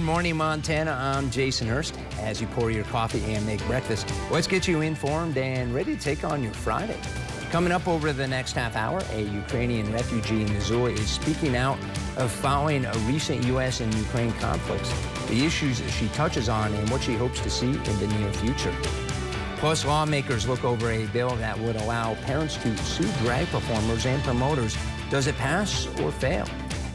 morning, Montana. I'm Jason Hurst. As you pour your coffee and make breakfast, let's get you informed and ready to take on your Friday. Coming up over the next half hour, a Ukrainian refugee in Missoula is speaking out following a recent U.S. and Ukraine conflicts, the issues she touches on, and what she hopes to see in the near future. Plus, lawmakers look over a bill that would allow parents to sue drag performers and promoters. Does it pass or fail?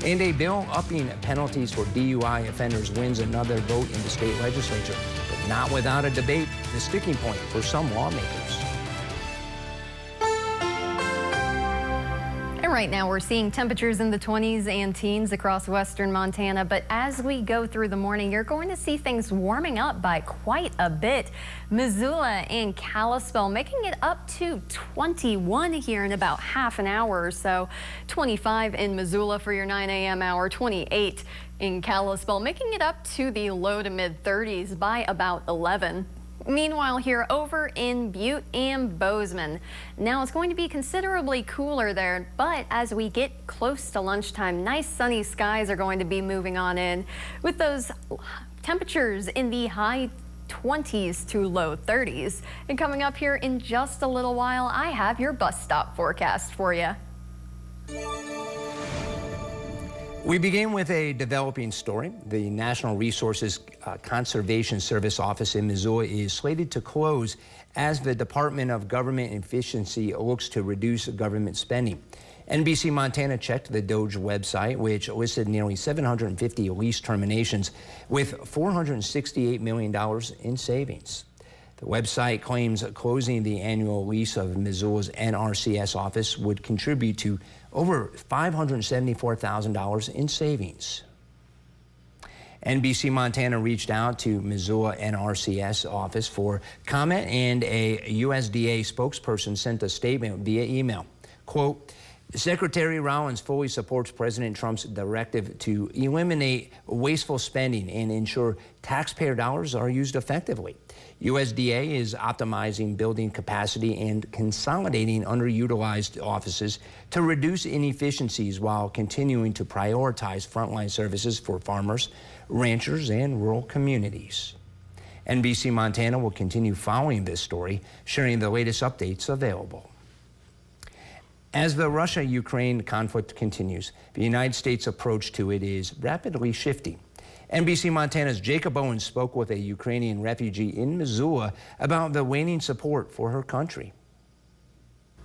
And a bill upping penalties for DUI offenders wins another vote in the state legislature, but not without a debate, the sticking point for some lawmakers. And right now we're seeing temperatures in the 20s and teens across western Montana, but as we go through the morning, you're going to see things warming up by quite a bit. Missoula and Kalispell making it up to 21 here in about half an hour or so. 25 in Missoula for your 9 a.m. hour, 28 in Kalispell, making it up to the low to mid 30s by about 11. Meanwhile, here over in Butte and Bozeman, now it's going to be considerably cooler there, but as we get close to lunchtime, nice sunny skies are going to be moving on in with those temperatures in the high 20s to low 30s. And coming up here in just a little while, I have your bus stop forecast for you. We begin with a developing story. The National Resources Conservation Service office in Missoula is slated to close as the Department of Government Efficiency looks to reduce government spending. NBC Montana checked the DOGE website, which listed nearly 750 lease terminations with $468 million in savings. The website claims closing the annual lease of Missoula's NRCS office would contribute to over $574,000 in savings. NBC Montana reached out to Missoula NRCS office for comment, and a USDA spokesperson sent a statement via email. Quote, Secretary Rollins fully supports President Trump's directive to eliminate wasteful spending and ensure taxpayer dollars are used effectively. USDA is optimizing building capacity and consolidating underutilized offices to reduce inefficiencies while continuing to prioritize frontline services for farmers, ranchers, and rural communities. NBC Montana will continue following this story, sharing the latest updates available. As the Russia-Ukraine conflict continues, the United States' approach to it is rapidly shifting. NBC Montana's Jacob Owens spoke with a Ukrainian refugee in Missoula about the waning support for her country.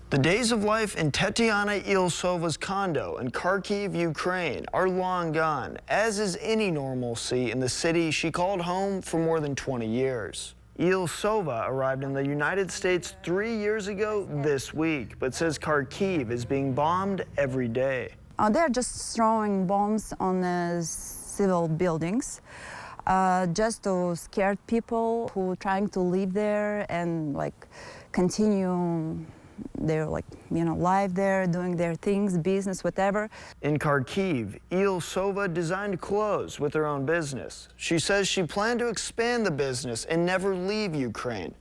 The days of life in Tetiana Ilsova's condo in Kharkiv, Ukraine are long gone, as is any normalcy in the city she called home for more than 20 years. Ilsova arrived in the United States 3 years ago this week, but says Kharkiv is being bombed every day. They're just throwing bombs on civil buildings just to scare people who are trying to live there and continue their life there, doing their things, business, whatever. In Kharkiv, Ilsova designed clothes with her own business. She says she planned to expand the business and never leave Ukraine.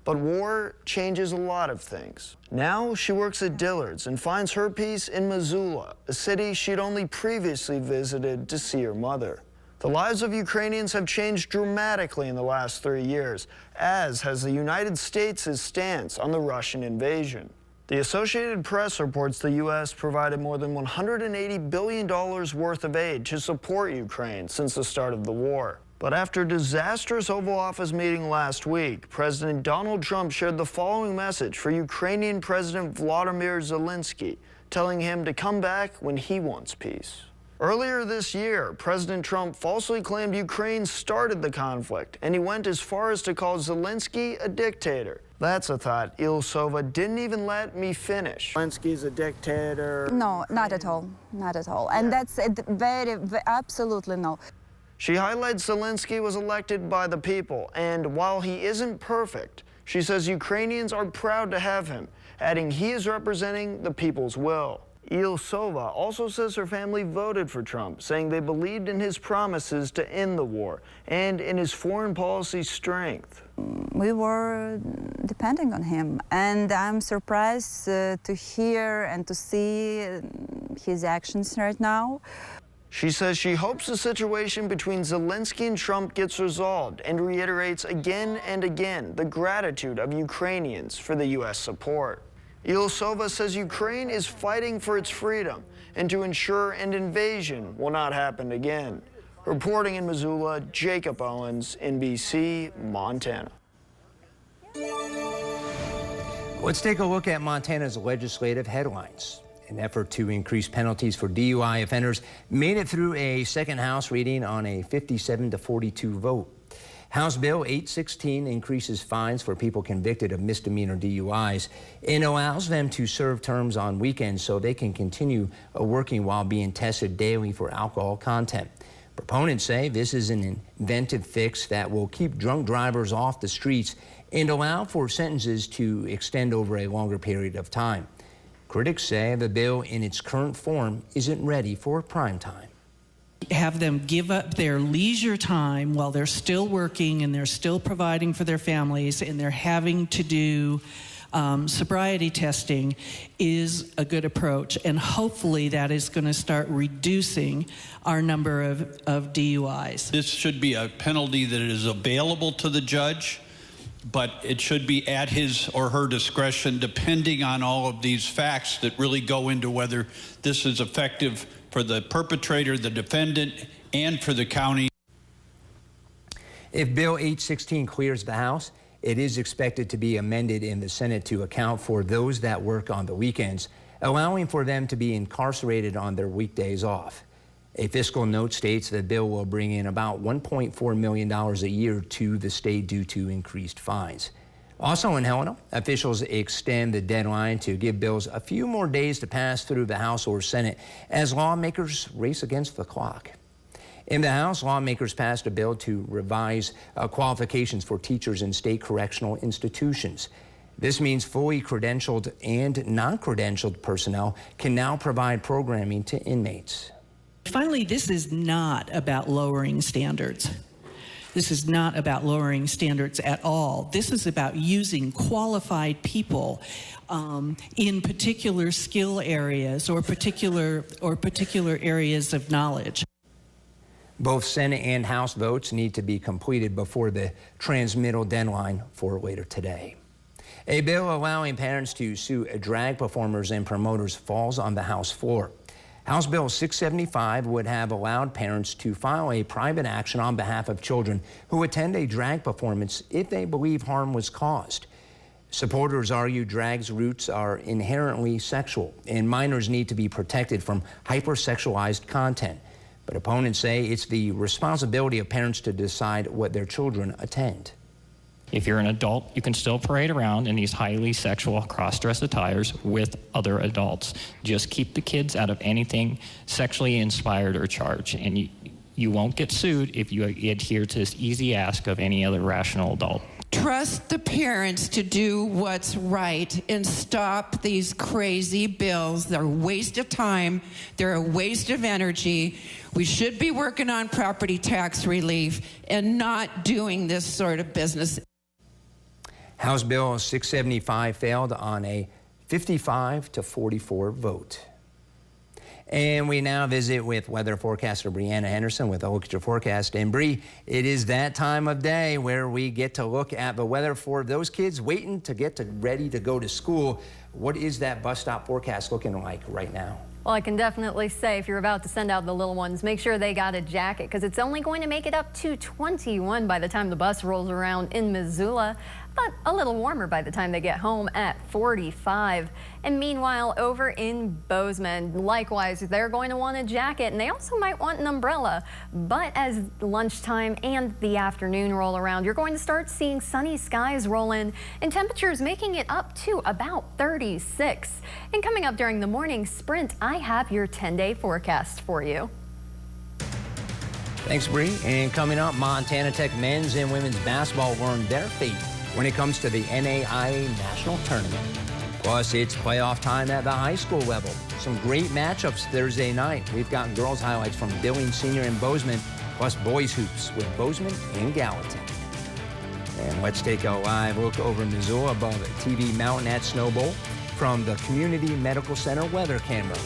But war changes a lot of things. Now she works at Dillard's and finds her peace in Missoula, a city she'd only previously visited to see her mother. The lives of Ukrainians have changed dramatically in the last 3 years, as has the United States' stance on the Russian invasion. The Associated Press reports the U.S. provided more than $180 billion worth of aid to support Ukraine since the start of the war. But after a disastrous Oval Office meeting last week, President Donald Trump shared the following message for Ukrainian President Volodymyr Zelensky, telling him to come back when he wants peace. Earlier this year, President Trump falsely claimed Ukraine started the conflict, and he went as far as to call Zelensky a dictator. That's a thought Ilsova didn't even let me finish. Zelensky's a dictator. No, not at all, not at all. And that's absolutely no. She highlights Zelensky was elected by the people, and while he isn't perfect, she says Ukrainians are proud to have him, adding he is representing the people's will. Ilsova also says her family voted for Trump, saying they believed in his promises to end the war and in his foreign policy strength. We were depending on him, and I'm surprised to hear and to see his actions right now. She says she hopes the situation between Zelensky and Trump gets resolved and reiterates again and again the gratitude of Ukrainians for the U.S. support. Ilyasova says Ukraine is fighting for its freedom and to ensure an invasion will not happen again. Reporting in Missoula, Jacob Owens, NBC Montana. Let's take a look at Montana's legislative headlines. An effort to increase penalties for DUI offenders made it through a second House reading on a 57-42 vote. House Bill 816 increases fines for people convicted of misdemeanor DUIs and allows them to serve terms on weekends so they can continue working while being tested daily for alcohol content. Proponents say this is an inventive fix that will keep drunk drivers off the streets and allow for sentences to extend over a longer period of time. Critics say the bill in its current form isn't ready for prime time. Have them give up their leisure time while they're still working and they're still providing for their families and they're having to do sobriety testing is a good approach, and hopefully that is going to start reducing our number of DUIs. This should be a penalty that is available to the judge, but it should be at his or her discretion depending on all of these facts that really go into whether this is effective for the perpetrator, the defendant, and for the county. If Bill 816 clears the House, it is expected to be amended in the Senate to account for those that work on the weekends, allowing for them to be incarcerated on their weekdays off. A fiscal note states the bill will bring in about $1.4 million a year to the state due to increased fines. Also in Helena, officials extend the deadline to give bills a few more days to pass through the House or Senate as lawmakers race against the clock. In the House, lawmakers passed a bill to revise qualifications for teachers in state correctional institutions. This means fully credentialed and non-credentialed personnel can now provide programming to inmates. Finally, this is not about lowering standards. This is not about lowering standards at all. This is about using qualified people in particular skill areas or particular areas of knowledge. Both Senate and House votes need to be completed before the transmittal deadline for later today. A bill allowing parents to sue drag performers and promoters falls on the House floor. House Bill 675 would have allowed parents to file a private action on behalf of children who attend a drag performance if they believe harm was caused. Supporters argue drag's roots are inherently sexual and minors need to be protected from hypersexualized content. But opponents say it's the responsibility of parents to decide what their children attend. If you're an adult, you can still parade around in these highly sexual cross-dress attires with other adults. Just keep the kids out of anything sexually inspired or charged, and you won't get sued if you adhere to this easy ask of any other rational adult. Trust the parents to do what's right and stop these crazy bills. They're a waste of time. They're a waste of energy. We should be working on property tax relief and not doing this sort of business. House Bill 675 failed on a 55-44 vote. And we now visit with weather forecaster Brianna Henderson with a look at your forecast. And Bree, it is that time of day where we get to look at the weather for those kids waiting to get ready to go to school. What is that bus stop forecast looking like right now? Well, I can definitely say if you're about to send out the little ones, make sure they got a jacket because it's only going to make it up to 21 by the time the bus rolls around in Missoula, but a little warmer by the time they get home at 45. And meanwhile, over in Bozeman, likewise, they're going to want a jacket and they also might want an umbrella. But as lunchtime and the afternoon roll around, you're going to start seeing sunny skies roll in and temperatures making it up to about 36. And coming up during the morning sprint, I have your 10-day forecast for you. Thanks, Bree. And coming up, Montana Tech men's and women's basketball learned their fate when it comes to the NAIA National Tournament. Plus, it's playoff time at the high school level. Some great matchups Thursday night. We've got girls highlights from Billings Senior and Bozeman, plus boys hoops with Bozeman and Gallatin. And let's take a live look over Missoula above TV Mountain at Snowbowl from the Community Medical Center weather camera.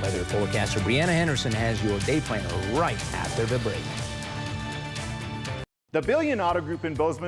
Weather forecaster Brianna Henderson has your day planner right after the break. The Billion Auto Group in Bozeman